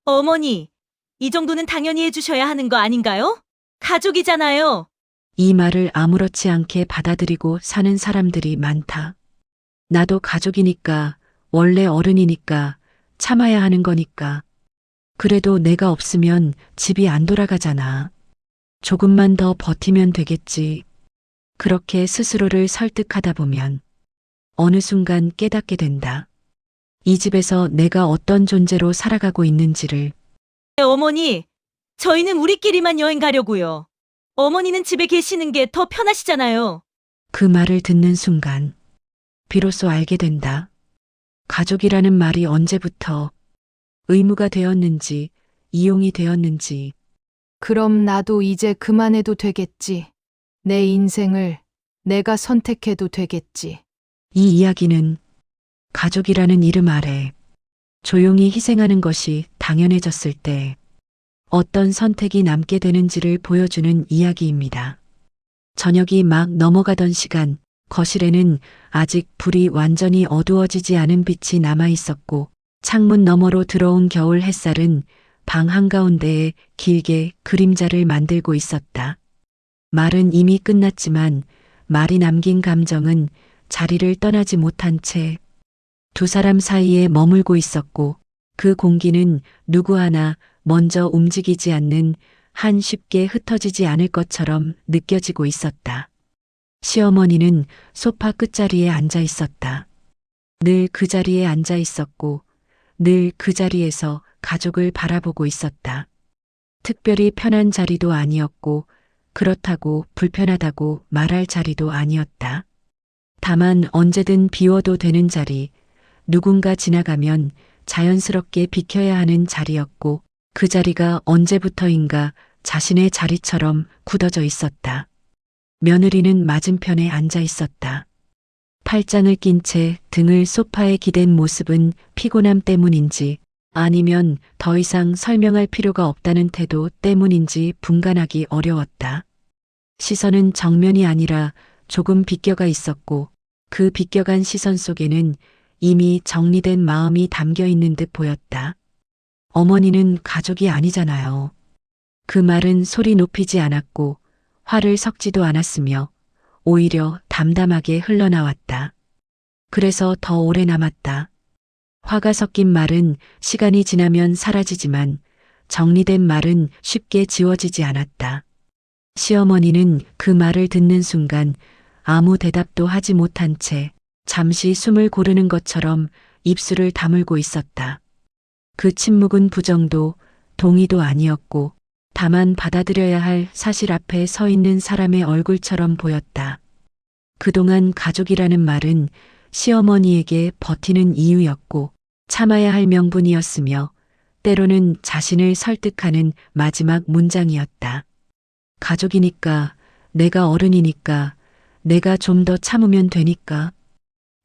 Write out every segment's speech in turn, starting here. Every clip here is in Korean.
어머니, 이 정도는 당연히 해주셔야 하는 거 아닌가요? 가족이잖아요. 이 말을 아무렇지 않게 받아들이고 사는 사람들이 많다. 나도 가족이니까, 원래 어른이니까, 참아야 하는 거니까. 그래도 내가 없으면 집이 안 돌아가잖아. 조금만 더 버티면 되겠지. 그렇게 스스로를 설득하다 보면 어느 순간 깨닫게 된다. 이 집에서 내가 어떤 존재로 살아가고 있는지를. 어머니, 저희는 우리끼리만 여행 가려고요. 어머니는 집에 계시는 게 더 편하시잖아요. 그 말을 듣는 순간 비로소 알게 된다. 가족이라는 말이 언제부터 의무가 되었는지, 이용이 되었는지. 그럼 나도 이제 그만해도 되겠지. 내 인생을 내가 선택해도 되겠지. 이 이야기는 가족이라는 이름 아래 조용히 희생하는 것이 당연해졌을 때 어떤 선택이 남게 되는지를 보여주는 이야기입니다. 저녁이 막 넘어가던 시간, 거실에는 아직 불이 완전히 어두워지지 않은 빛이 남아 있었고, 창문 너머로 들어온 겨울 햇살은 방 한가운데에 길게 그림자를 만들고 있었다. 말은 이미 끝났지만 말이 남긴 감정은 자리를 떠나지 못한 채 두 사람 사이에 머물고 있었고, 그 공기는 누구 하나 먼저 움직이지 않는 한 쉽게 흩어지지 않을 것처럼 느껴지고 있었다. 시어머니는 소파 끝자리에 앉아 있었다. 늘 그 자리에 앉아 있었고, 늘 그 자리에서 가족을 바라보고 있었다. 특별히 편한 자리도 아니었고, 그렇다고 불편하다고 말할 자리도 아니었다. 다만 언제든 비워도 되는 자리, 누군가 지나가면 자연스럽게 비켜야 하는 자리였고, 그 자리가 언제부터인가 자신의 자리처럼 굳어져 있었다. 며느리는 맞은편에 앉아 있었다. 팔짱을 낀 채 등을 소파에 기댄 모습은 피곤함 때문인지 아니면 더 이상 설명할 필요가 없다는 태도 때문인지 분간하기 어려웠다. 시선은 정면이 아니라 조금 비껴가 있었고, 그 비껴간 시선 속에는 이미 정리된 마음이 담겨 있는 듯 보였다. 어머니는 가족이 아니잖아요. 그 말은 소리 높이지 않았고 화를 섞지도 않았으며 오히려 담담하게 흘러나왔다. 그래서 더 오래 남았다. 화가 섞인 말은 시간이 지나면 사라지지만 정리된 말은 쉽게 지워지지 않았다. 시어머니는 그 말을 듣는 순간 아무 대답도 하지 못한 채 잠시 숨을 고르는 것처럼 입술을 다물고 있었다. 그 침묵은 부정도 동의도 아니었고 다만 받아들여야 할 사실 앞에 서 있는 사람의 얼굴처럼 보였다. 그동안 가족이라는 말은 시어머니에게 버티는 이유였고 참아야 할 명분이었으며 때로는 자신을 설득하는 마지막 문장이었다. 가족이니까, 내가 어른이니까, 내가 좀 더 참으면 되니까.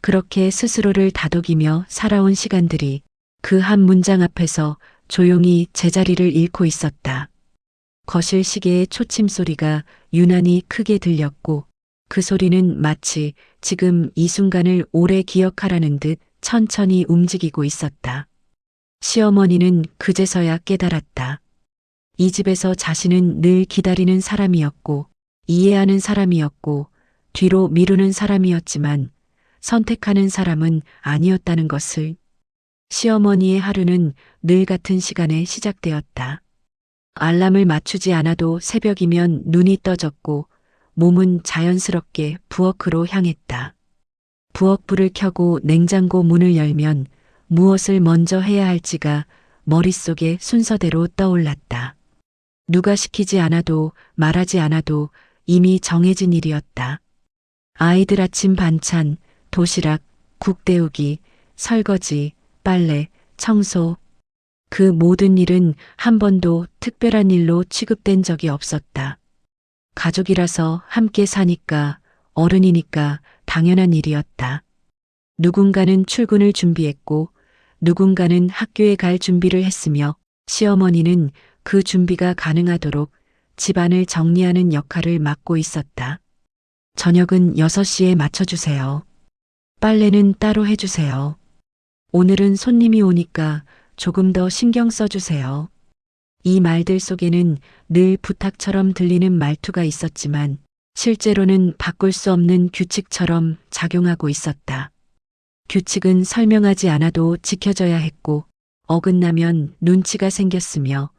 그렇게 스스로를 다독이며 살아온 시간들이 그 한 문장 앞에서 조용히 제자리를 잃고 있었다. 거실 시계의 초침 소리가 유난히 크게 들렸고 그 소리는 마치 지금 이 순간을 오래 기억하라는 듯 천천히 움직이고 있었다. 시어머니는 그제서야 깨달았다. 이 집에서 자신은 늘 기다리는 사람이었고 이해하는 사람이었고 뒤로 미루는 사람이었지만 선택하는 사람은 아니었다는 것을. 시어머니의 하루는 늘 같은 시간에 시작되었다. 알람을 맞추지 않아도 새벽이면 눈이 떠졌고 몸은 자연스럽게 부엌으로 향했다. 부엌불을 켜고 냉장고 문을 열면 무엇을 먼저 해야 할지가 머릿속에 순서대로 떠올랐다. 누가 시키지 않아도 말하지 않아도 이미 정해진 일이었다. 아이들 아침 반찬, 도시락, 국 데우기, 설거지, 빨래, 청소. 그 모든 일은 한 번도 특별한 일로 취급된 적이 없었다. 가족이라서 함께 사니까, 어른이니까 당연한 일이었다. 누군가는 출근을 준비했고, 누군가는 학교에 갈 준비를 했으며, 시어머니는 그 준비가 가능하도록 집안을 정리하는 역할을 맡고 있었다. 저녁은 6시에 맞춰주세요. 빨래는 따로 해주세요. 오늘은 손님이 오니까 조금 더 신경 써주세요. 이 말들 속에는 늘 부탁처럼 들리는 말투가 있었지만 실제로는 바꿀 수 없는 규칙처럼 작용하고 있었다. 규칙은 설명하지 않아도 지켜져야 했고 어긋나면 눈치가 생겼으며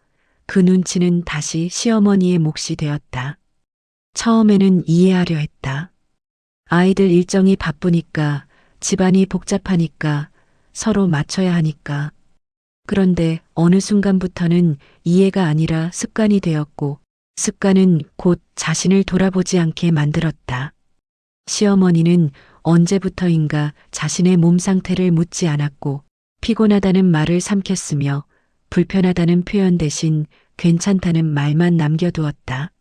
그 눈치는 다시 시어머니의 몫이 되었다. 처음에는 이해하려 했다. 아이들 일정이 바쁘니까, 집안이 복잡하니까, 서로 맞춰야 하니까. 그런데 어느 순간부터는 이해가 아니라 습관이 되었고, 습관은 곧 자신을 돌아보지 않게 만들었다. 시어머니는 언제부터인가 자신의 몸 상태를 묻지 않았고, 피곤하다는 말을 삼켰으며, 불편하다는 표현 대신 괜찮다는 말만 남겨두었다.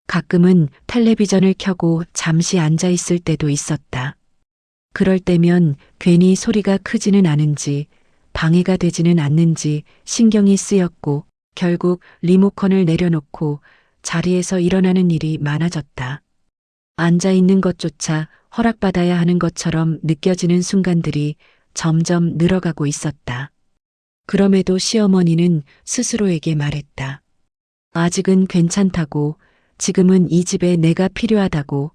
가끔은 텔레비전을 켜고 잠시 앉아 있을 때도 있었다. 그럴 때면 괜히 소리가 크지는 않은지, 방해가 되지는 않는지 신경이 쓰였고, 결국 리모컨을 내려놓고 자리에서 일어나는 일이 많아졌다. 앉아 있는 것조차 허락받아야 하는 것처럼 느껴지는 순간들이 점점 늘어가고 있었다. 그럼에도 시어머니는 스스로에게 말했다. 아직은 괜찮다고, 지금은 이 집에 내가 필요하다고,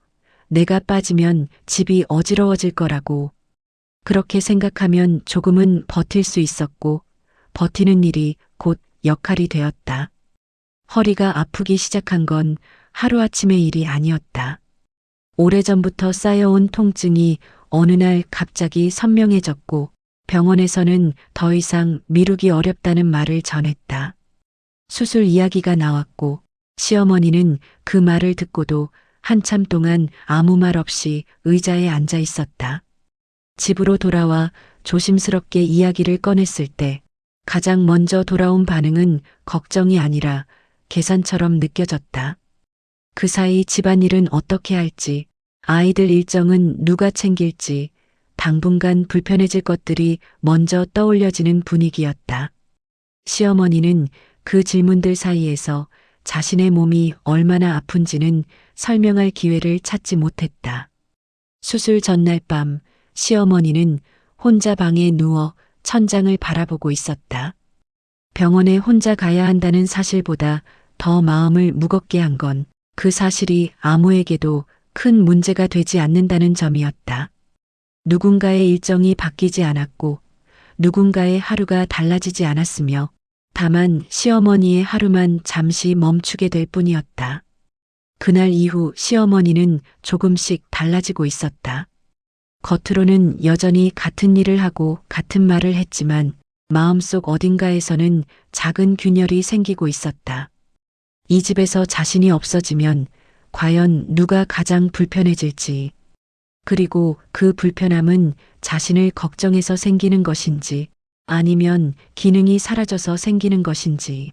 내가 빠지면 집이 어지러워질 거라고. 그렇게 생각하면 조금은 버틸 수 있었고, 버티는 일이 곧 역할이 되었다. 허리가 아프기 시작한 건 하루아침의 일이 아니었다. 오래전부터 쌓여온 통증이 어느 날 갑자기 선명해졌고, 병원에서는 더 이상 미루기 어렵다는 말을 전했다. 수술 이야기가 나왔고, 시어머니는 그 말을 듣고도 한참 동안 아무 말 없이 의자에 앉아 있었다. 집으로 돌아와 조심스럽게 이야기를 꺼냈을 때 가장 먼저 돌아온 반응은 걱정이 아니라 계산처럼 느껴졌다. 그 사이 집안일은 어떻게 할지, 아이들 일정은 누가 챙길지, 당분간 불편해질 것들이 먼저 떠올려지는 분위기였다. 시어머니는 그 질문들 사이에서 자신의 몸이 얼마나 아픈지는 설명할 기회를 찾지 못했다. 수술 전날 밤 시어머니는 혼자 방에 누워 천장을 바라보고 있었다. 병원에 혼자 가야 한다는 사실보다 더 마음을 무겁게 한 건 그 사실이 아무에게도 큰 문제가 되지 않는다는 점이었다. 누군가의 일정이 바뀌지 않았고 누군가의 하루가 달라지지 않았으며 다만 시어머니의 하루만 잠시 멈추게 될 뿐이었다. 그날 이후 시어머니는 조금씩 달라지고 있었다. 겉으로는 여전히 같은 일을 하고 같은 말을 했지만 마음속 어딘가에서는 작은 균열이 생기고 있었다. 이 집에서 자신이 없어지면 과연 누가 가장 불편해질지, 그리고 그 불편함은 자신을 걱정해서 생기는 것인지 아니면 기능이 사라져서 생기는 것인지.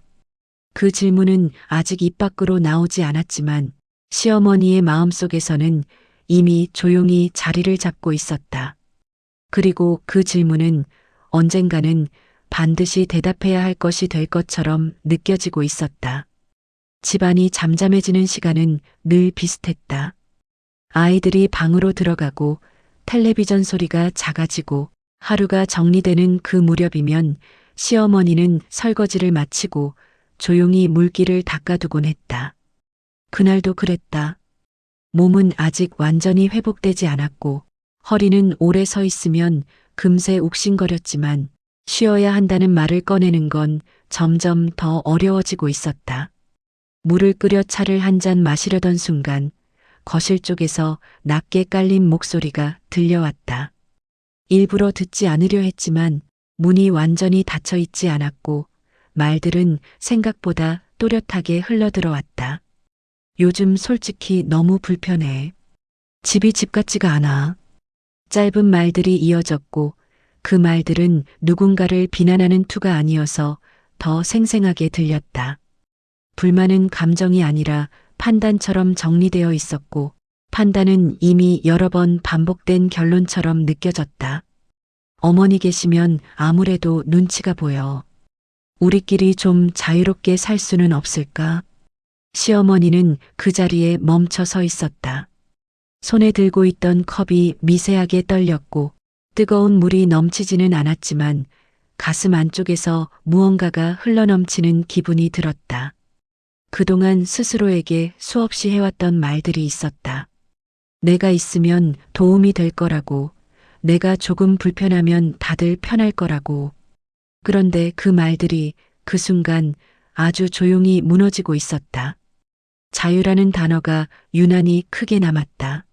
그 질문은 아직 입 밖으로 나오지 않았지만 시어머니의 마음속에서는 이미 조용히 자리를 잡고 있었다. 그리고 그 질문은 언젠가는 반드시 대답해야 할 것이 될 것처럼 느껴지고 있었다. 집안이 잠잠해지는 시간은 늘 비슷했다. 아이들이 방으로 들어가고 텔레비전 소리가 작아지고 하루가 정리되는 그 무렵이면 시어머니는 설거지를 마치고 조용히 물기를 닦아두곤 했다. 그날도 그랬다. 몸은 아직 완전히 회복되지 않았고 허리는 오래 서 있으면 금세 욱신거렸지만 쉬어야 한다는 말을 꺼내는 건 점점 더 어려워지고 있었다. 물을 끓여 차를 한 잔 마시려던 순간 거실 쪽에서 낮게 깔린 목소리가 들려왔다. 일부러 듣지 않으려 했지만 문이 완전히 닫혀 있지 않았고 말들은 생각보다 또렷하게 흘러들어왔다. 요즘 솔직히 너무 불편해. 집이 집 같지가 않아. 짧은 말들이 이어졌고 그 말들은 누군가를 비난하는 투가 아니어서 더 생생하게 들렸다. 불만은 감정이 아니라 판단처럼 정리되어 있었고 판단은 이미 여러 번 반복된 결론처럼 느껴졌다. 어머니 계시면 아무래도 눈치가 보여. 우리끼리 좀 자유롭게 살 수는 없을까? 시어머니는 그 자리에 멈춰 서 있었다. 손에 들고 있던 컵이 미세하게 떨렸고 뜨거운 물이 넘치지는 않았지만 가슴 안쪽에서 무언가가 흘러넘치는 기분이 들었다. 그동안 스스로에게 수없이 해왔던 말들이 있었다. 내가 있으면 도움이 될 거라고, 내가 조금 불편하면 다들 편할 거라고. 그런데 그 말들이 그 순간 아주 조용히 무너지고 있었다. 자유라는 단어가 유난히 크게 남았다.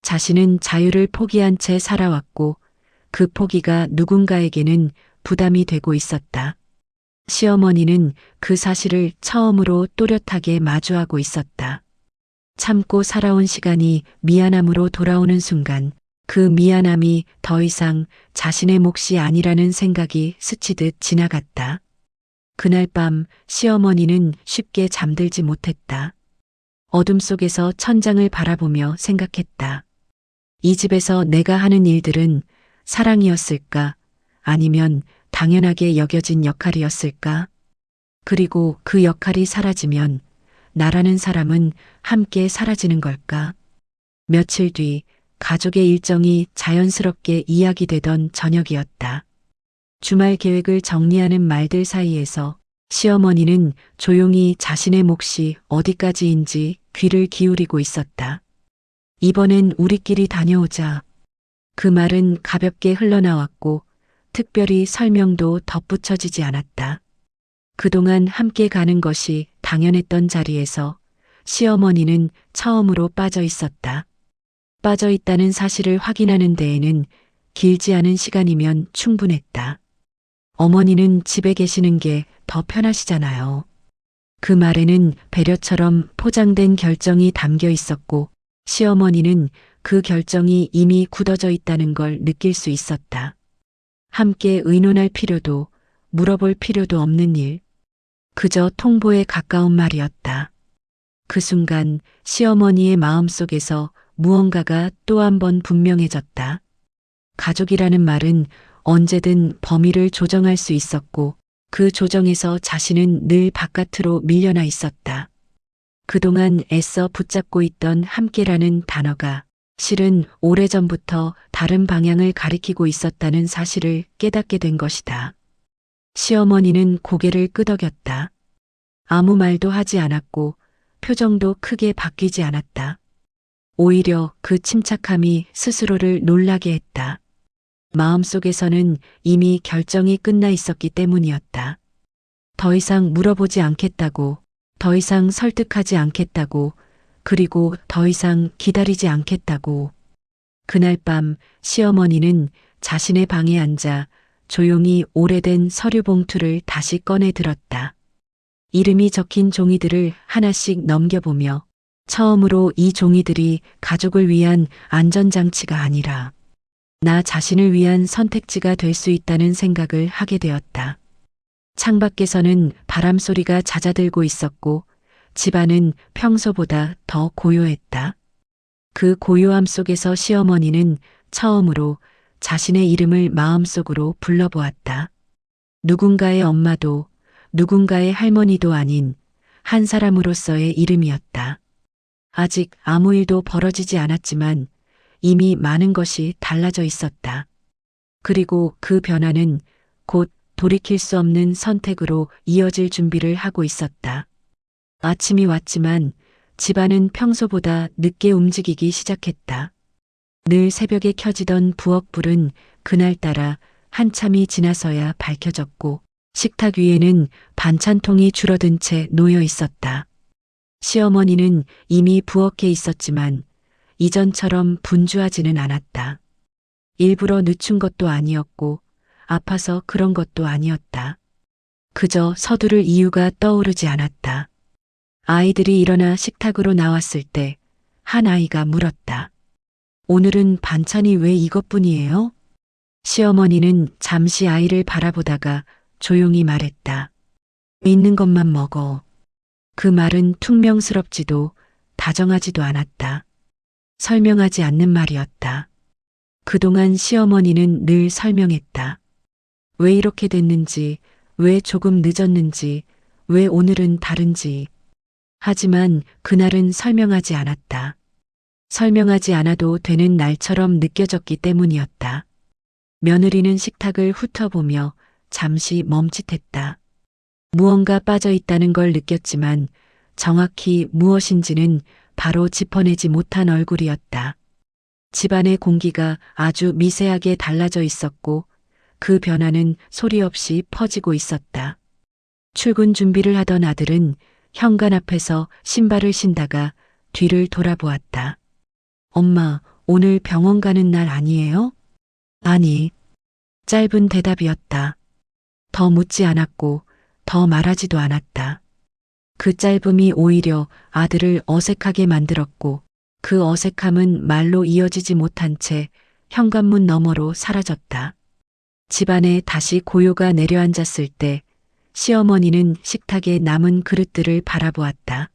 자신은 자유를 포기한 채 살아왔고 그 포기가 누군가에게는 부담이 되고 있었다. 시어머니는 그 사실을 처음으로 또렷하게 마주하고 있었다. 참고 살아온 시간이 미안함으로 돌아오는 순간 그 미안함이 더 이상 자신의 몫이 아니라는 생각이 스치듯 지나갔다. 그날 밤 시어머니는 쉽게 잠들지 못했다. 어둠 속에서 천장을 바라보며 생각했다. 이 집에서 내가 하는 일들은 사랑이었을까? 아니면 당연하게 여겨진 역할이었을까? 그리고 그 역할이 사라지면 나라는 사람은 함께 사라지는 걸까? 며칠 뒤 가족의 일정이 자연스럽게 이야기되던 저녁이었다. 주말 계획을 정리하는 말들 사이에서 시어머니는 조용히 자신의 몫이 어디까지인지 귀를 기울이고 있었다. 이번엔 우리끼리 다녀오자. 그 말은 가볍게 흘러나왔고 특별히 설명도 덧붙여지지 않았다. 그동안 함께 가는 것이 당연했던 자리에서 시어머니는 처음으로 빠져 있었다. 빠져 있다는 사실을 확인하는 데에는 길지 않은 시간이면 충분했다. 어머니는 집에 계시는 게 더 편하시잖아요. 그 말에는 배려처럼 포장된 결정이 담겨 있었고 시어머니는 그 결정이 이미 굳어져 있다는 걸 느낄 수 있었다. 함께 의논할 필요도 물어볼 필요도 없는 일. 그저 통보에 가까운 말이었다. 그 순간 시어머니의 마음속에서 무언가가 또 한 번 분명해졌다. 가족이라는 말은 언제든 범위를 조정할 수 있었고 그 조정에서 자신은 늘 바깥으로 밀려나 있었다. 그동안 애써 붙잡고 있던 함께라는 단어가 실은 오래전부터 다른 방향을 가리키고 있었다는 사실을 깨닫게 된 것이다. 시어머니는 고개를 끄덕였다. 아무 말도 하지 않았고 표정도 크게 바뀌지 않았다. 오히려 그 침착함이 스스로를 놀라게 했다. 마음속에서는 이미 결정이 끝나 있었기 때문이었다. 더 이상 물어보지 않겠다고, 더 이상 설득하지 않겠다고, 그리고 더 이상 기다리지 않겠다고. 그날 밤 시어머니는 자신의 방에 앉아 조용히 오래된 서류 봉투를 다시 꺼내 들었다. 이름이 적힌 종이들을 하나씩 넘겨보며 처음으로 이 종이들이 가족을 위한 안전장치가 아니라 나 자신을 위한 선택지가 될 수 있다는 생각을 하게 되었다. 창밖에서는 바람 소리가 잦아들고 있었고 집안은 평소보다 더 고요했다. 그 고요함 속에서 시어머니는 처음으로 자신의 이름을 마음속으로 불러보았다. 누군가의 엄마도 누군가의 할머니도 아닌 한 사람으로서의 이름이었다. 아직 아무 일도 벌어지지 않았지만 이미 많은 것이 달라져 있었다. 그리고 그 변화는 곧 돌이킬 수 없는 선택으로 이어질 준비를 하고 있었다. 아침이 왔지만 집안은 평소보다 늦게 움직이기 시작했다. 늘 새벽에 켜지던 부엌불은 그날따라 한참이 지나서야 밝혀졌고 식탁 위에는 반찬통이 줄어든 채 놓여 있었다. 시어머니는 이미 부엌에 있었지만 이전처럼 분주하지는 않았다. 일부러 늦춘 것도 아니었고 아파서 그런 것도 아니었다. 그저 서두를 이유가 떠오르지 않았다. 아이들이 일어나 식탁으로 나왔을 때 한 아이가 물었다. 오늘은 반찬이 왜 이것뿐이에요? 시어머니는 잠시 아이를 바라보다가 조용히 말했다. 있는 것만 먹어. 그 말은 퉁명스럽지도 다정하지도 않았다. 설명하지 않는 말이었다. 그동안 시어머니는 늘 설명했다. 왜 이렇게 됐는지, 왜 조금 늦었는지, 왜 오늘은 다른지. 하지만 그날은 설명하지 않았다. 설명하지 않아도 되는 날처럼 느껴졌기 때문이었다. 며느리는 식탁을 훑어보며 잠시 멈칫했다. 무언가 빠져 있다는 걸 느꼈지만 정확히 무엇인지는 바로 짚어내지 못한 얼굴이었다. 집안의 공기가 아주 미세하게 달라져 있었고 그 변화는 소리 없이 퍼지고 있었다. 출근 준비를 하던 아들은 현관 앞에서 신발을 신다가 뒤를 돌아보았다. 엄마, 오늘 병원 가는 날 아니에요? 아니. 짧은 대답이었다. 더 묻지 않았고 더 말하지도 않았다. 그 짧음이 오히려 아들을 어색하게 만들었고 그 어색함은 말로 이어지지 못한 채 현관문 너머로 사라졌다. 집안에 다시 고요가 내려앉았을 때 시어머니는 식탁에 남은 그릇들을 바라보았다.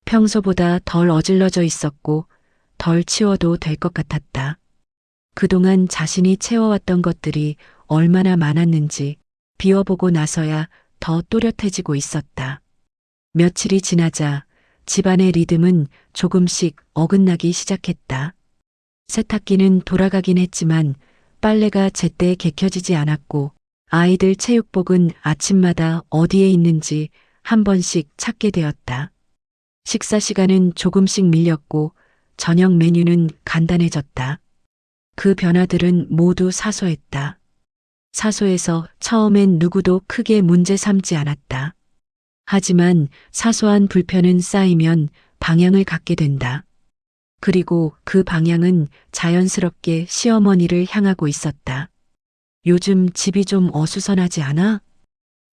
평소보다 덜 어질러져 있었고 덜 치워도 될 것 같았다. 그동안 자신이 채워왔던 것들이 얼마나 많았는지 비워보고 나서야 더 또렷해지고 있었다. 며칠이 지나자 집안의 리듬은 조금씩 어긋나기 시작했다. 세탁기는 돌아가긴 했지만 빨래가 제때 개켜지지 않았고 아이들 체육복은 아침마다 어디에 있는지 한 번씩 찾게 되었다. 식사 시간은 조금씩 밀렸고 저녁 메뉴는 간단해졌다. 그 변화들은 모두 사소했다. 사소해서 처음엔 누구도 크게 문제 삼지 않았다. 하지만 사소한 불편은 쌓이면 방향을 갖게 된다. 그리고 그 방향은 자연스럽게 시어머니를 향하고 있었다. 요즘 집이 좀 어수선하지 않아?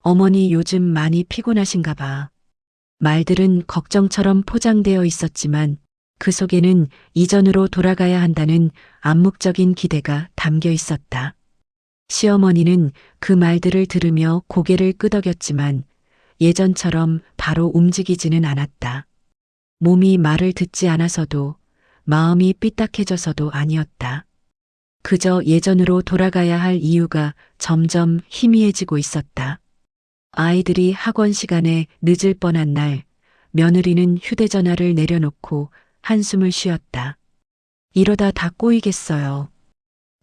어머니 요즘 많이 피곤하신가 봐. 말들은 걱정처럼 포장되어 있었지만 그 속에는 이전으로 돌아가야 한다는 암묵적인 기대가 담겨 있었다. 시어머니는 그 말들을 들으며 고개를 끄덕였지만 예전처럼 바로 움직이지는 않았다. 몸이 말을 듣지 않아서도 마음이 삐딱해져서도 아니었다. 그저 예전으로 돌아가야 할 이유가 점점 희미해지고 있었다. 아이들이 학원 시간에 늦을 뻔한 날, 며느리는 휴대전화를 내려놓고 한숨을 쉬었다. 이러다 다 꼬이겠어요.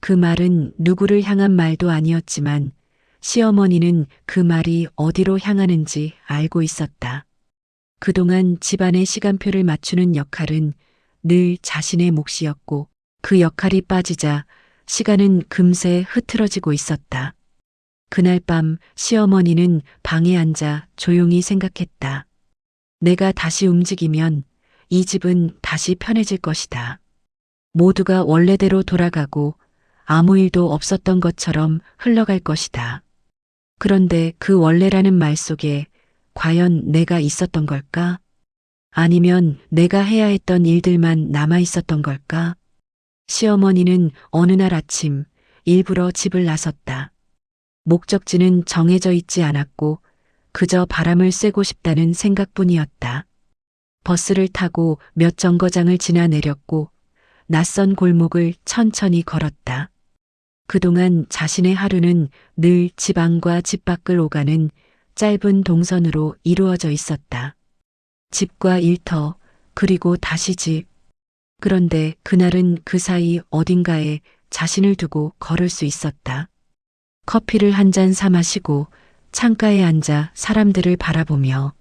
그 말은 누구를 향한 말도 아니었지만 시어머니는 그 말이 어디로 향하는지 알고 있었다. 그동안 집안의 시간표를 맞추는 역할은 늘 자신의 몫이었고 그 역할이 빠지자 시간은 금세 흐트러지고 있었다. 그날 밤 시어머니는 방에 앉아 조용히 생각했다. 내가 다시 움직이면 이 집은 다시 편해질 것이다. 모두가 원래대로 돌아가고 아무 일도 없었던 것처럼 흘러갈 것이다. 그런데 그 원래라는 말 속에 과연 내가 있었던 걸까? 아니면 내가 해야 했던 일들만 남아 있었던 걸까? 시어머니는 어느 날 아침 일부러 집을 나섰다. 목적지는 정해져 있지 않았고 그저 바람을 쐬고 싶다는 생각뿐이었다. 버스를 타고 몇 정거장을 지나 내렸고 낯선 골목을 천천히 걸었다. 그동안 자신의 하루는 늘 집 안과 집 밖을 오가는 짧은 동선으로 이루어져 있었다. 집과 일터, 그리고 다시 집. 그런데 그날은 그 사이 어딘가에 자신을 두고 걸을 수 있었다. 커피를 한 잔 사 마시고 창가에 앉아 사람들을 바라보며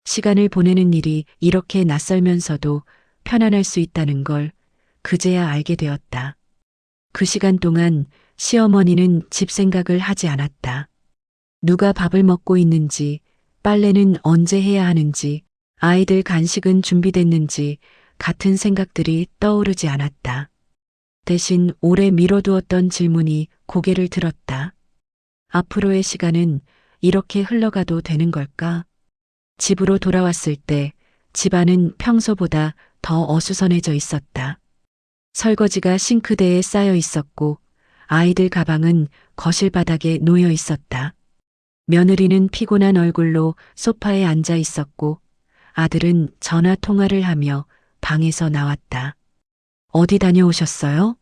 시간을 보내는 일이 이렇게 낯설면서도 편안할 수 있다는 걸 그제야 알게 되었다. 그 시간 동안 시어머니는 집 생각을 하지 않았다. 누가 밥을 먹고 있는지, 빨래는 언제 해야 하는지, 아이들 간식은 준비됐는지 같은 생각들이 떠오르지 않았다. 대신 오래 미뤄두었던 질문이 고개를 들었다. 앞으로의 시간은 이렇게 흘러가도 되는 걸까? 집으로 돌아왔을 때 집안은 평소보다 더 어수선해져 있었다. 설거지가 싱크대에 쌓여 있었고 아이들 가방은 거실 바닥에 놓여 있었다. 며느리는 피곤한 얼굴로 소파에 앉아 있었고 아들은 전화 통화를 하며 방에서 나왔다. 어디 다녀오셨어요?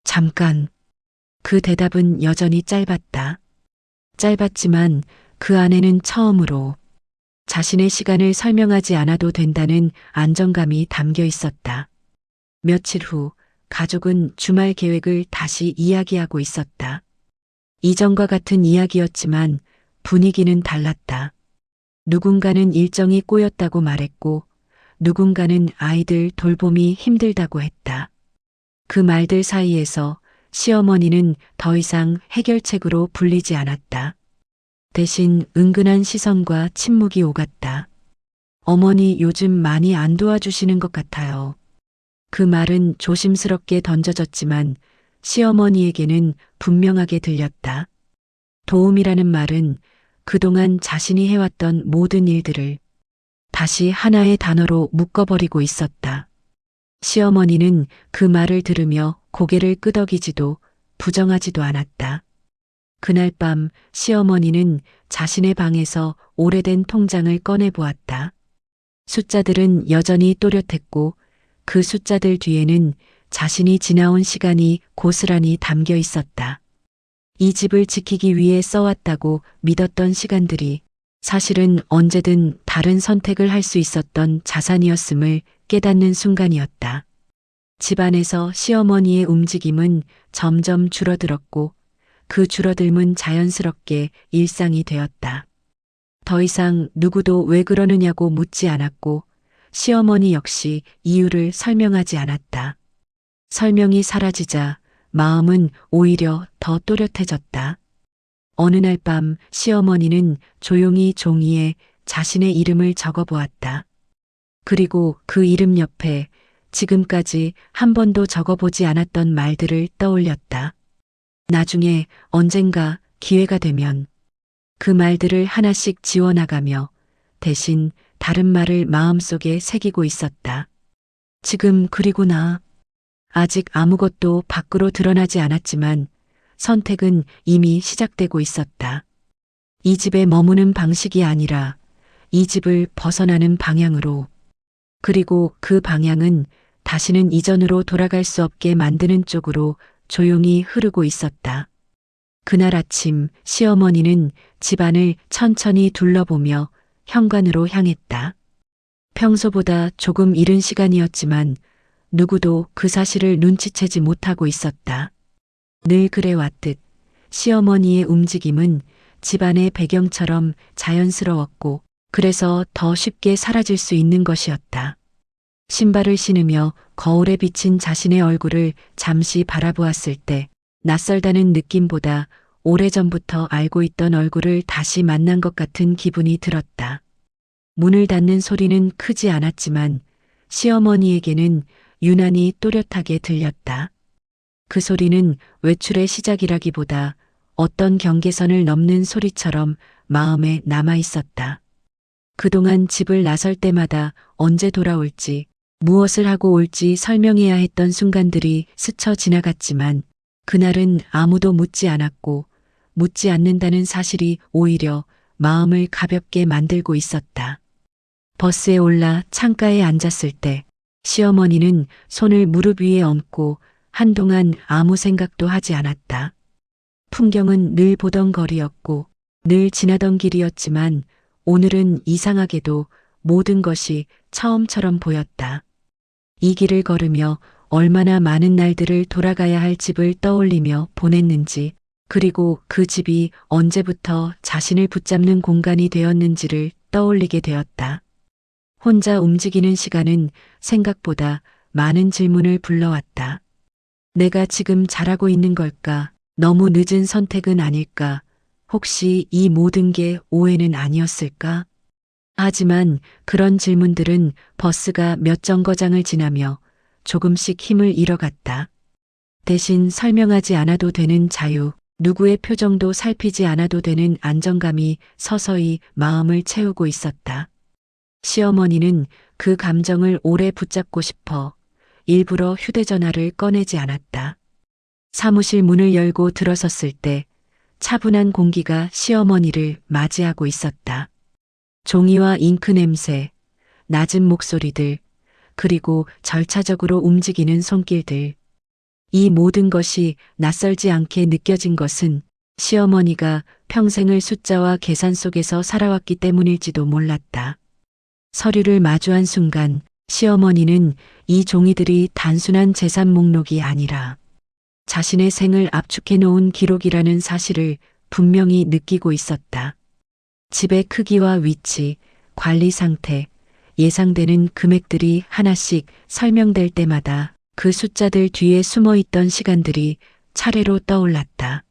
잠깐. 그 대답은 여전히 짧았다. 짧았지만 그 안에는 처음으로 자신의 시간을 설명하지 않아도 된다는 안정감이 담겨 있었다. 며칠 후 가족은 주말 계획을 다시 이야기하고 있었다. 이전과 같은 이야기였지만 분위기는 달랐다. 누군가는 일정이 꼬였다고 말했고 누군가는 아이들 돌봄이 힘들다고 했다. 그 말들 사이에서 시어머니는 더 이상 해결책으로 불리지 않았다. 대신 은근한 시선과 침묵이 오갔다. 어머니 요즘 많이 안 도와주시는 것 같아요. 그 말은 조심스럽게 던져졌지만 시어머니에게는 분명하게 들렸다. 도움이라는 말은 그동안 자신이 해왔던 모든 일들을 다시 하나의 단어로 묶어버리고 있었다. 시어머니는 그 말을 들으며 고개를 끄덕이지도 부정하지도 않았다. 그날 밤 시어머니는 자신의 방에서 오래된 통장을 꺼내 보았다. 숫자들은 여전히 또렷했고 그 숫자들 뒤에는 자신이 지나온 시간이 고스란히 담겨 있었다. 이 집을 지키기 위해 써왔다고 믿었던 시간들이 사실은 언제든 다른 선택을 할 수 있었던 자산이었음을 깨닫는 순간이었다. 집안에서 시어머니의 움직임은 점점 줄어들었고 그 줄어들면 자연스럽게 일상이 되었다. 더 이상 누구도 왜 그러느냐고 묻지 않았고 시어머니 역시 이유를 설명하지 않았다. 설명이 사라지자 마음은 오히려 더 또렷해졌다. 어느 날 밤 시어머니는 조용히 종이에 자신의 이름을 적어보았다. 그리고 그 이름 옆에 지금까지 한 번도 적어보지 않았던 말들을 떠올렸다. 나중에 언젠가 기회가 되면 그 말들을 하나씩 지워나가며 대신 다른 말을 마음속에 새기고 있었다. 지금 그리고 나 아직 아무것도 밖으로 드러나지 않았지만 선택은 이미 시작되고 있었다. 이 집에 머무는 방식이 아니라 이 집을 벗어나는 방향으로. 그리고 그 방향은 다시는 이전으로 돌아갈 수 없게 만드는 쪽으로 조용히 흐르고 있었다. 그날 아침 시어머니는 집안을 천천히 둘러보며 현관으로 향했다. 평소보다 조금 이른 시간이었지만 누구도 그 사실을 눈치채지 못하고 있었다. 늘 그래왔듯 시어머니의 움직임은 집안의 배경처럼 자연스러웠고 그래서 더 쉽게 사라질 수 있는 것이었다. 신발을 신으며 거울에 비친 자신의 얼굴을 잠시 바라보았을 때 낯설다는 느낌보다 오래전부터 알고 있던 얼굴을 다시 만난 것 같은 기분이 들었다. 문을 닫는 소리는 크지 않았지만 시어머니에게는 유난히 또렷하게 들렸다. 그 소리는 외출의 시작이라기보다 어떤 경계선을 넘는 소리처럼 마음에 남아 있었다. 그동안 집을 나설 때마다 언제 돌아올지, 무엇을 하고 올지 설명해야 했던 순간들이 스쳐 지나갔지만 그날은 아무도 묻지 않았고 묻지 않는다는 사실이 오히려 마음을 가볍게 만들고 있었다. 버스에 올라 창가에 앉았을 때 시어머니는 손을 무릎 위에 얹고 한동안 아무 생각도 하지 않았다. 풍경은 늘 보던 거리였고 늘 지나던 길이었지만 오늘은 이상하게도 모든 것이 처음처럼 보였다. 이 길을 걸으며 얼마나 많은 날들을 돌아가야 할 집을 떠올리며 보냈는지, 그리고 그 집이 언제부터 자신을 붙잡는 공간이 되었는지를 떠올리게 되었다. 혼자 움직이는 시간은 생각보다 많은 질문을 불러왔다. 내가 지금 잘하고 있는 걸까? 너무 늦은 선택은 아닐까? 혹시 이 모든 게 오해는 아니었을까? 하지만 그런 질문들은 버스가 몇 정거장을 지나며 조금씩 힘을 잃어갔다. 대신 설명하지 않아도 되는 자유, 누구의 표정도 살피지 않아도 되는 안정감이 서서히 마음을 채우고 있었다. 시어머니는 그 감정을 오래 붙잡고 싶어 일부러 휴대전화를 꺼내지 않았다. 사무실 문을 열고 들어섰을 때 차분한 공기가 시어머니를 맞이하고 있었다. 종이와 잉크 냄새, 낮은 목소리들, 그리고 절차적으로 움직이는 손길들. 이 모든 것이 낯설지 않게 느껴진 것은 시어머니가 평생을 숫자와 계산 속에서 살아왔기 때문일지도 몰랐다. 서류를 마주한 순간 시어머니는 이 종이들이 단순한 재산 목록이 아니라 자신의 생을 압축해 놓은 기록이라는 사실을 분명히 느끼고 있었다. 집의 크기와 위치, 관리 상태, 예상되는 금액들이 하나씩 설명될 때마다 그 숫자들 뒤에 숨어 있던 시간들이 차례로 떠올랐다.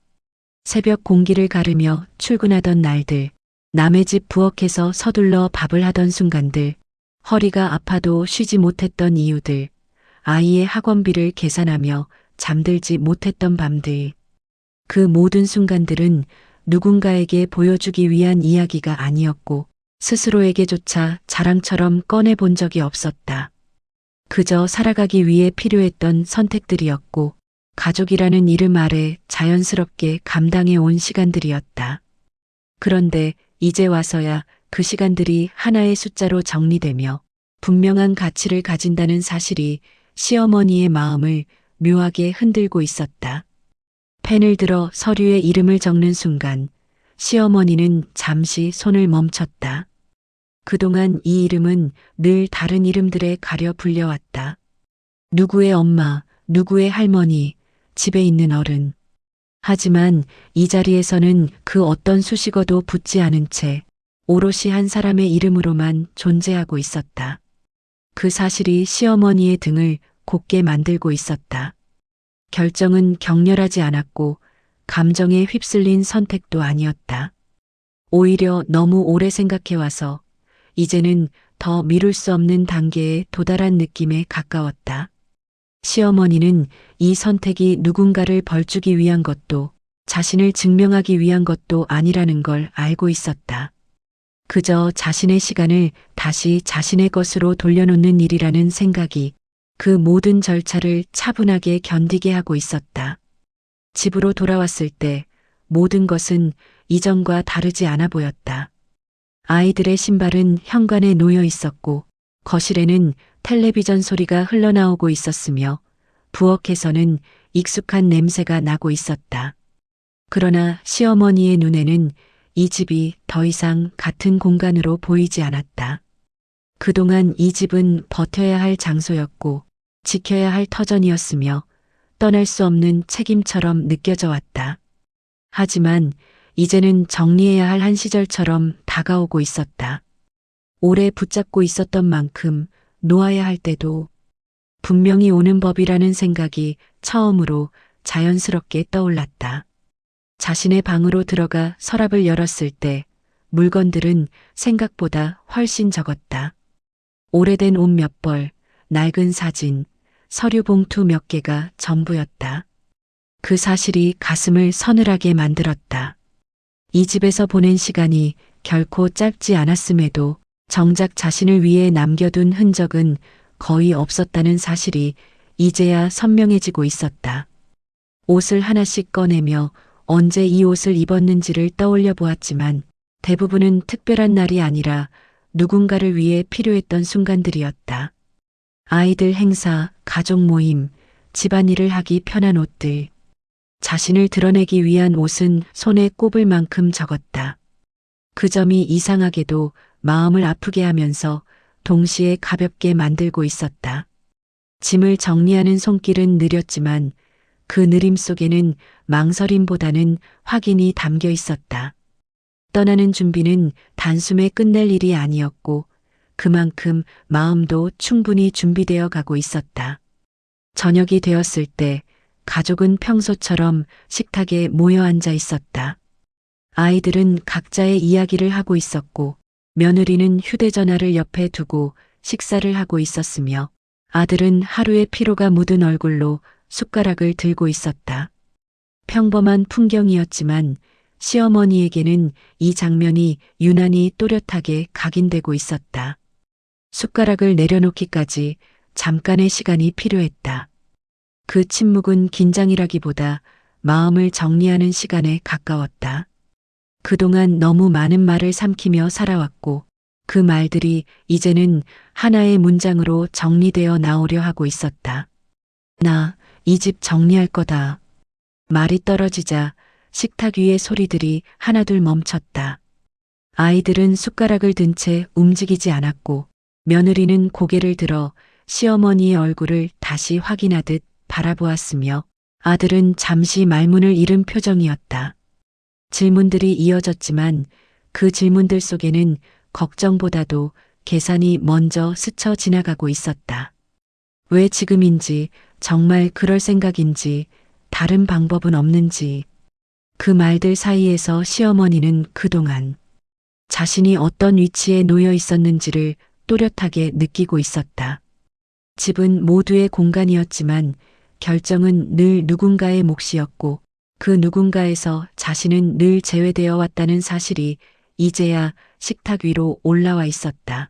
새벽 공기를 가르며 출근하던 날들, 남의 집 부엌에서 서둘러 밥을 하던 순간들, 허리가 아파도 쉬지 못했던 이유들, 아이의 학원비를 계산하며 잠들지 못했던 밤들. 그 모든 순간들은 누군가에게 보여주기 위한 이야기가 아니었고 스스로에게조차 자랑처럼 꺼내본 적이 없었다. 그저 살아가기 위해 필요했던 선택들이었고 가족이라는 이름 아래 자연스럽게 감당해 온 시간들이었다. 그런데 이제 와서야 그 시간들이 하나의 숫자로 정리되며 분명한 가치를 가진다는 사실이 시어머니의 마음을 묘하게 흔들고 있었다. 펜을 들어 서류에 이름을 적는 순간 시어머니는 잠시 손을 멈췄다. 그동안 이 이름은 늘 다른 이름들에 가려 불려왔다. 누구의 엄마, 누구의 할머니, 집에 있는 어른. 하지만 이 자리에서는 그 어떤 수식어도 붙지 않은 채 오롯이 한 사람의 이름으로만 존재하고 있었다. 그 사실이 시어머니의 등을 곧게 만들고 있었다. 결정은 격렬하지 않았고 감정에 휩쓸린 선택도 아니었다. 오히려 너무 오래 생각해와서 이제는 더 미룰 수 없는 단계에 도달한 느낌에 가까웠다. 시어머니는 이 선택이 누군가를 벌주기 위한 것도 자신을 증명하기 위한 것도 아니라는 걸 알고 있었다. 그저 자신의 시간을 다시 자신의 것으로 돌려놓는 일이라는 생각이 그 모든 절차를 차분하게 견디게 하고 있었다. 집으로 돌아왔을 때 모든 것은 이전과 다르지 않아 보였다. 아이들의 신발은 현관에 놓여 있었고 거실에는 텔레비전 소리가 흘러나오고 있었으며 부엌에서는 익숙한 냄새가 나고 있었다. 그러나 시어머니의 눈에는 이 집이 더 이상 같은 공간으로 보이지 않았다. 그동안 이 집은 버텨야 할 장소였고 지켜야 할 터전이었으며 떠날 수 없는 책임처럼 느껴져 왔다. 하지만 이제는 정리해야 할 한 시절처럼 다가오고 있었다. 오래 붙잡고 있었던 만큼 놓아야 할 때도 분명히 오는 법이라는 생각이 처음으로 자연스럽게 떠올랐다. 자신의 방으로 들어가 서랍을 열었을 때 물건들은 생각보다 훨씬 적었다. 오래된 옷 몇 벌, 낡은 사진, 서류 봉투 몇 개가 전부였다. 그 사실이 가슴을 서늘하게 만들었다. 이 집에서 보낸 시간이 결코 짧지 않았음에도 정작 자신을 위해 남겨둔 흔적은 거의 없었다는 사실이 이제야 선명해지고 있었다. 옷을 하나씩 꺼내며 언제 이 옷을 입었는지를 떠올려 보았지만 대부분은 특별한 날이 아니라 누군가를 위해 필요했던 순간들이었다. 아이들 행사, 가족 모임, 집안일을 하기 편한 옷들. 자신을 드러내기 위한 옷은 손에 꼽을 만큼 적었다. 그 점이 이상하게도 마음을 아프게 하면서 동시에 가볍게 만들고 있었다. 짐을 정리하는 손길은 느렸지만 그 느림 속에는 망설임보다는 확인이 담겨 있었다. 떠나는 준비는 단숨에 끝낼 일이 아니었고 그만큼 마음도 충분히 준비되어 가고 있었다. 저녁이 되었을 때 가족은 평소처럼 식탁에 모여 앉아 있었다. 아이들은 각자의 이야기를 하고 있었고 며느리는 휴대전화를 옆에 두고 식사를 하고 있었으며 아들은 하루의 피로가 묻은 얼굴로 숟가락을 들고 있었다. 평범한 풍경이었지만 시어머니에게는 이 장면이 유난히 또렷하게 각인되고 있었다. 숟가락을 내려놓기까지 잠깐의 시간이 필요했다. 그 침묵은 긴장이라기보다 마음을 정리하는 시간에 가까웠다. 그동안 너무 많은 말을 삼키며 살아왔고 그 말들이 이제는 하나의 문장으로 정리되어 나오려 하고 있었다. 나 이 집 정리할 거다. 말이 떨어지자 식탁 위의 소리들이 하나둘 멈췄다. 아이들은 숟가락을 든 채 움직이지 않았고 며느리는 고개를 들어 시어머니의 얼굴을 다시 확인하듯 바라보았으며 아들은 잠시 말문을 잃은 표정이었다. 질문들이 이어졌지만 그 질문들 속에는 걱정보다도 계산이 먼저 스쳐 지나가고 있었다. 왜 지금인지, 정말 그럴 생각인지, 다른 방법은 없는지. 그 말들 사이에서 시어머니는 그동안 자신이 어떤 위치에 놓여 있었는지를 또렷하게 느끼고 있었다. 집은 모두의 공간이었지만 결정은 늘 누군가의 몫이었고 그 누군가에서 자신은 늘 제외되어 왔다는 사실이 이제야 식탁 위로 올라와 있었다.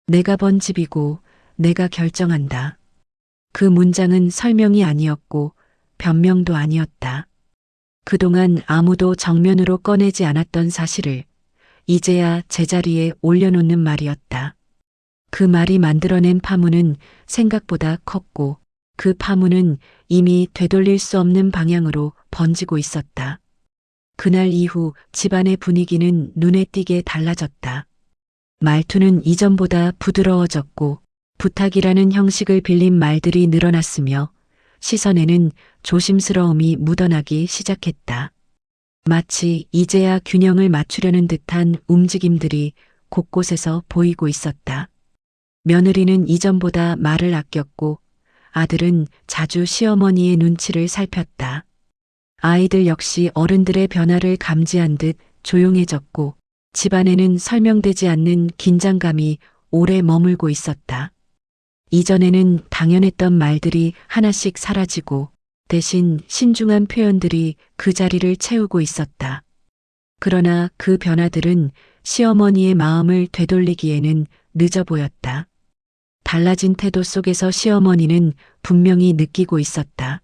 내가 번 집이고 내가 결정한다. 그 문장은 설명이 아니었고 변명도 아니었다. 그동안 아무도 정면으로 꺼내지 않았던 사실을 이제야 제자리에 올려놓는 말이었다. 그 말이 만들어낸 파문은 생각보다 컸고 그 파문은 이미 되돌릴 수 없는 방향으로 번지고 있었다. 그날 이후 집안의 분위기는 눈에 띄게 달라졌다. 말투는 이전보다 부드러워졌고 부탁이라는 형식을 빌린 말들이 늘어났으며 시선에는 조심스러움이 묻어나기 시작했다. 마치 이제야 균형을 맞추려는 듯한 움직임들이 곳곳에서 보이고 있었다. 며느리는 이전보다 말을 아꼈고 아들은 자주 시어머니의 눈치를 살폈다. 아이들 역시 어른들의 변화를 감지한 듯 조용해졌고 집안에는 설명되지 않는 긴장감이 오래 머물고 있었다. 이전에는 당연했던 말들이 하나씩 사라지고 대신 신중한 표현들이 그 자리를 채우고 있었다. 그러나 그 변화들은 시어머니의 마음을 되돌리기에는 늦어 보였다. 달라진 태도 속에서 시어머니는 분명히 느끼고 있었다.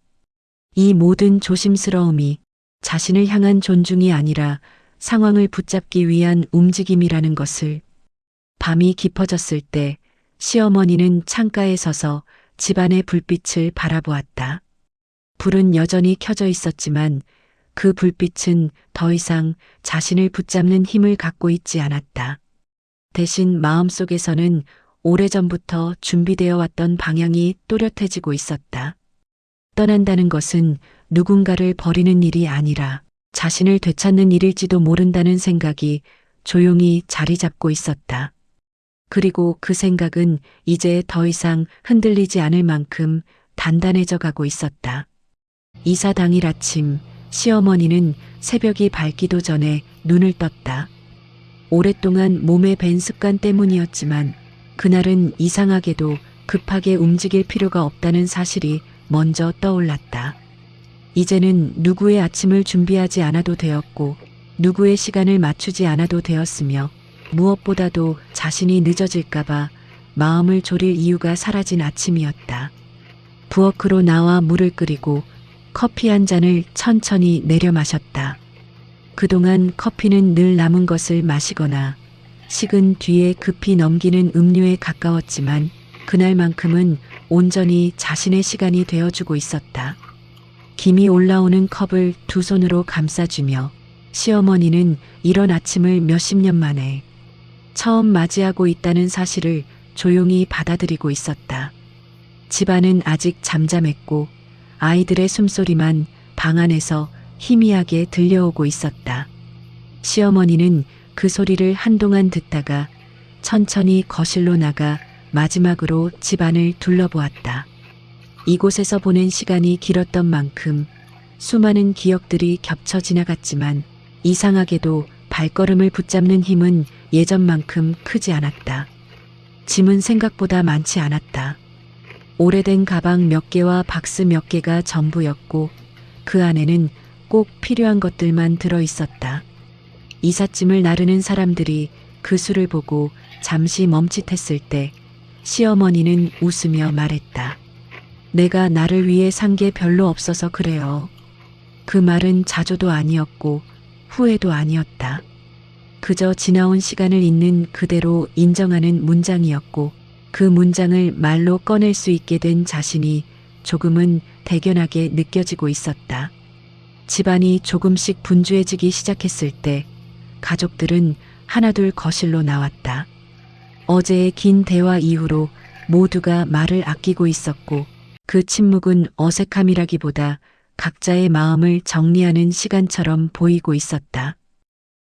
이 모든 조심스러움이 자신을 향한 존중이 아니라 상황을 붙잡기 위한 움직임이라는 것을. 밤이 깊어졌을 때 시어머니는 창가에 서서 집안의 불빛을 바라보았다. 불은 여전히 켜져 있었지만 그 불빛은 더 이상 자신을 붙잡는 힘을 갖고 있지 않았다. 대신 마음속에서는 오래전부터 준비되어 왔던 방향이 또렷해지고 있었다. 떠난다는 것은 누군가를 버리는 일이 아니라 자신을 되찾는 일일지도 모른다는 생각이 조용히 자리 잡고 있었다. 그리고 그 생각은 이제 더 이상 흔들리지 않을 만큼 단단해져 가고 있었다. 이사 당일 아침, 시어머니는 새벽이 밝기도 전에 눈을 떴다. 오랫동안 몸에 밴 습관 때문이었지만 그날은 이상하게도 급하게 움직일 필요가 없다는 사실이 먼저 떠올랐다. 이제는 누구의 아침을 준비하지 않아도 되었고 누구의 시간을 맞추지 않아도 되었으며 무엇보다도 자신이 늦어질까봐 마음을 졸일 이유가 사라진 아침이었다. 부엌으로 나와 물을 끓이고 커피 한 잔을 천천히 내려 마셨다. 그동안 커피는 늘 남은 것을 마시거나 식은 뒤에 급히 넘기는 음료에 가까웠지만 그날만큼은 온전히 자신의 시간이 되어주고 있었다. 김이 올라오는 컵을 두 손으로 감싸주며 시어머니는 이런 아침을 몇십 년 만에 처음 맞이하고 있다는 사실을 조용히 받아들이고 있었다. 집안은 아직 잠잠했고 아이들의 숨소리만 방 안에서 희미하게 들려오고 있었다. 시어머니는 그 소리를 한동안 듣다가 천천히 거실로 나가 마지막으로 집안을 둘러보았다. 이곳에서 보낸 시간이 길었던 만큼 수많은 기억들이 겹쳐 지나갔지만 이상하게도 발걸음을 붙잡는 힘은 예전만큼 크지 않았다. 짐은 생각보다 많지 않았다. 오래된 가방 몇 개와 박스 몇 개가 전부였고 그 안에는 꼭 필요한 것들만 들어 있었다. 이삿짐을 나르는 사람들이 그 수를 보고 잠시 멈칫했을 때 시어머니는 웃으며 말했다. 내가 나를 위해 산 게 별로 없어서 그래요. 그 말은 자조도 아니었고 후회도 아니었다. 그저 지나온 시간을 있는 그대로 인정하는 문장이었고 그 문장을 말로 꺼낼 수 있게 된 자신이 조금은 대견하게 느껴지고 있었다. 집안이 조금씩 분주해지기 시작했을 때 가족들은 하나둘 거실로 나왔다. 어제의 긴 대화 이후로 모두가 말을 아끼고 있었고 그 침묵은 어색함이라기보다 각자의 마음을 정리하는 시간처럼 보이고 있었다.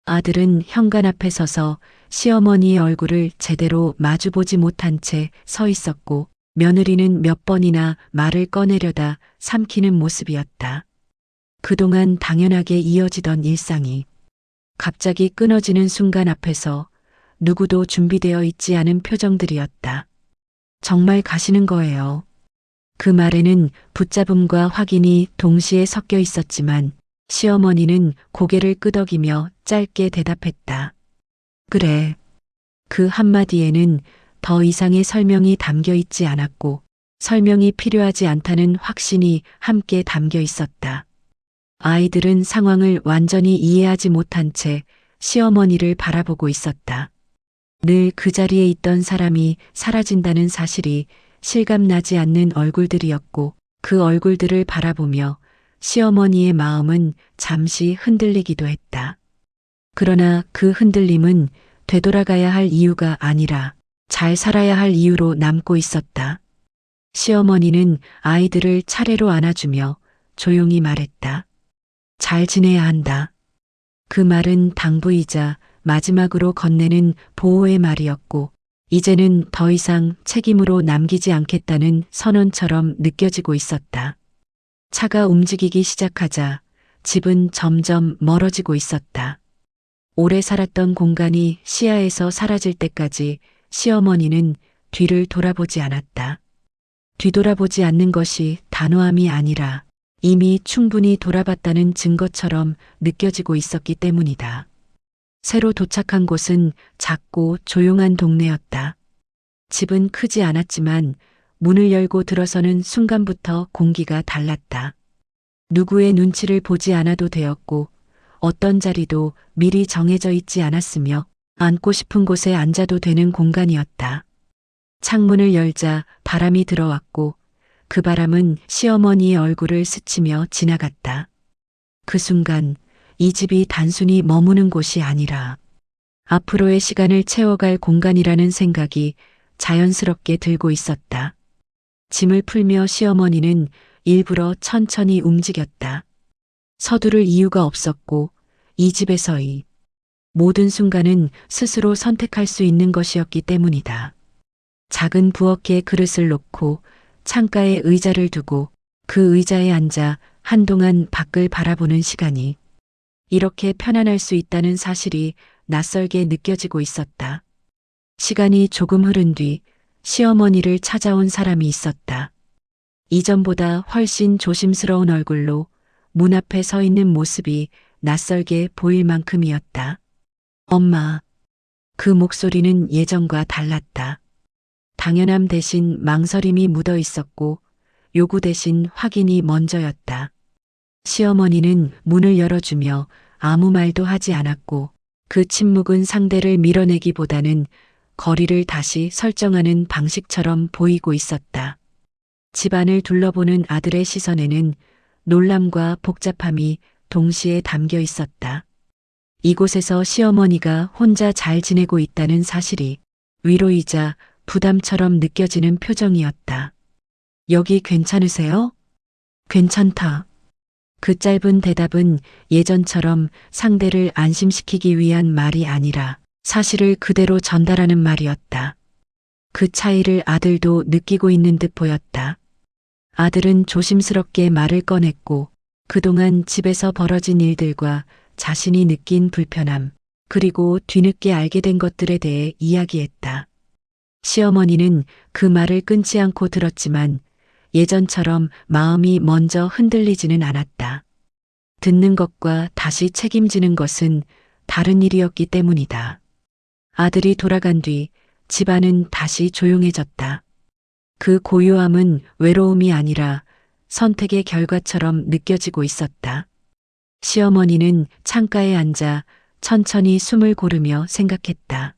아들은 현관 앞에 서서 시어머니의 얼굴을 제대로 마주보지 못한 채 서 있었고, 며느리는 몇 번이나 말을 꺼내려다 삼키는 모습이었다. 그동안 당연하게 이어지던 일상이 갑자기 끊어지는 순간 앞에서 누구도 준비되어 있지 않은 표정들이었다. 정말 가시는 거예요. 그 말에는 붙잡음과 확인이 동시에 섞여 있었지만 시어머니는 고개를 끄덕이며 짧게 대답했다. 그래. 그 한마디에는 더 이상의 설명이 담겨 있지 않았고 설명이 필요하지 않다는 확신이 함께 담겨 있었다. 아이들은 상황을 완전히 이해하지 못한 채 시어머니를 바라보고 있었다. 늘 그 자리에 있던 사람이 사라진다는 사실이 실감나지 않는 얼굴들이었고 그 얼굴들을 바라보며 시어머니의 마음은 잠시 흔들리기도 했다. 그러나 그 흔들림은 되돌아가야 할 이유가 아니라 잘 살아야 할 이유로 남고 있었다. 시어머니는 아이들을 차례로 안아주며 조용히 말했다. 잘 지내야 한다. 그 말은 당부이자 마지막으로 건네는 보호의 말이었고 이제는 더 이상 책임으로 남기지 않겠다는 선언처럼 느껴지고 있었다. 차가 움직이기 시작하자 집은 점점 멀어지고 있었다. 오래 살았던 공간이 시야에서 사라질 때까지 시어머니는 뒤를 돌아보지 않았다. 뒤돌아보지 않는 것이 단호함이 아니라 이미 충분히 돌아봤다는 증거처럼 느껴지고 있었기 때문이다. 새로 도착한 곳은 작고 조용한 동네였다. 집은 크지 않았지만 문을 열고 들어서는 순간부터 공기가 달랐다. 누구의 눈치를 보지 않아도 되었고 어떤 자리도 미리 정해져 있지 않았으며 앉고 싶은 곳에 앉아도 되는 공간이었다. 창문을 열자 바람이 들어왔고 그 바람은 시어머니의 얼굴을 스치며 지나갔다. 그 순간 이 집이 단순히 머무는 곳이 아니라 앞으로의 시간을 채워갈 공간이라는 생각이 자연스럽게 들고 있었다. 짐을 풀며 시어머니는 일부러 천천히 움직였다. 서두를 이유가 없었고 이 집에서의 모든 순간은 스스로 선택할 수 있는 것이었기 때문이다. 작은 부엌에 그릇을 놓고 창가에 의자를 두고 그 의자에 앉아 한동안 밖을 바라보는 시간이 이렇게 편안할 수 있다는 사실이 낯설게 느껴지고 있었다. 시간이 조금 흐른 뒤 시어머니를 찾아온 사람이 있었다. 이전보다 훨씬 조심스러운 얼굴로 문 앞에 서 있는 모습이 낯설게 보일 만큼이었다. 엄마. 그 목소리는 예전과 달랐다. 당연함 대신 망설임이 묻어 있었고 요구 대신 확인이 먼저였다. 시어머니는 문을 열어주며 아무 말도 하지 않았고 그 침묵은 상대를 밀어내기보다는 거리를 다시 설정하는 방식처럼 보이고 있었다. 집안을 둘러보는 아들의 시선에는 놀람과 복잡함이 동시에 담겨 있었다. 이곳에서 시어머니가 혼자 잘 지내고 있다는 사실이 위로이자 부담처럼 느껴지는 표정이었다. 여기 괜찮으세요? 괜찮다. 그 짧은 대답은 예전처럼 상대를 안심시키기 위한 말이 아니라 사실을 그대로 전달하는 말이었다. 그 차이를 아들도 느끼고 있는 듯 보였다. 아들은 조심스럽게 말을 꺼냈고 그동안 집에서 벌어진 일들과 자신이 느낀 불편함, 그리고 뒤늦게 알게 된 것들에 대해 이야기했다. 시어머니는 그 말을 끊지 않고 들었지만 예전처럼 마음이 먼저 흔들리지는 않았다. 듣는 것과 다시 책임지는 것은 다른 일이었기 때문이다. 아들이 돌아간 뒤 집안은 다시 조용해졌다. 그 고요함은 외로움이 아니라 선택의 결과처럼 느껴지고 있었다. 시어머니는 창가에 앉아 천천히 숨을 고르며 생각했다.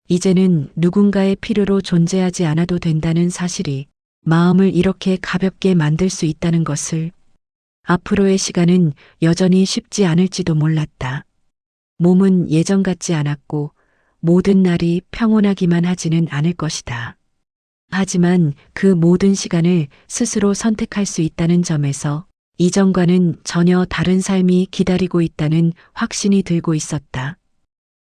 이제는 누군가의 필요로 존재하지 않아도 된다는 사실이 마음을 이렇게 가볍게 만들 수 있다는 것을, 앞으로의 시간은 여전히 쉽지 않을지도 몰랐다. 몸은 예전 같지 않았고 모든 날이 평온하기만 하지는 않을 것이다. 하지만 그 모든 시간을 스스로 선택할 수 있다는 점에서 이전과는 전혀 다른 삶이 기다리고 있다는 확신이 들고 있었다.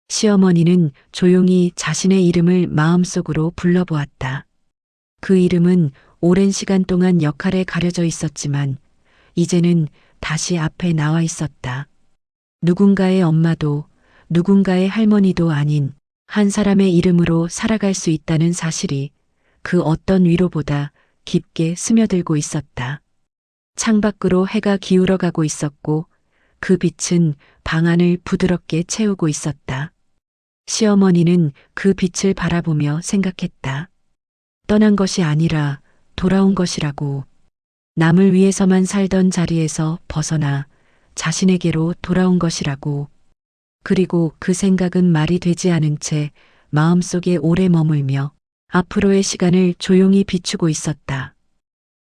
시어머니는 조용히 자신의 이름을 마음속으로 불러보았다. 그 이름은 오랜 시간 동안 역할에 가려져 있었지만 이제는 다시 앞에 나와 있었다. 누군가의 엄마도 누군가의 할머니도 아닌 한 사람의 이름으로 살아갈 수 있다는 사실이 그 어떤 위로보다 깊게 스며들고 있었다. 창밖으로 해가 기울어 가고 있었고 그 빛은 방 안을 부드럽게 채우고 있었다. 시어머니는 그 빛을 바라보며 생각했다. 떠난 것이 아니라 돌아온 것이라고. 남을 위해서만 살던 자리에서 벗어나 자신에게로 돌아온 것이라고. 그리고 그 생각은 말이 되지 않은 채 마음속에 오래 머물며 앞으로의 시간을 조용히 비추고 있었다.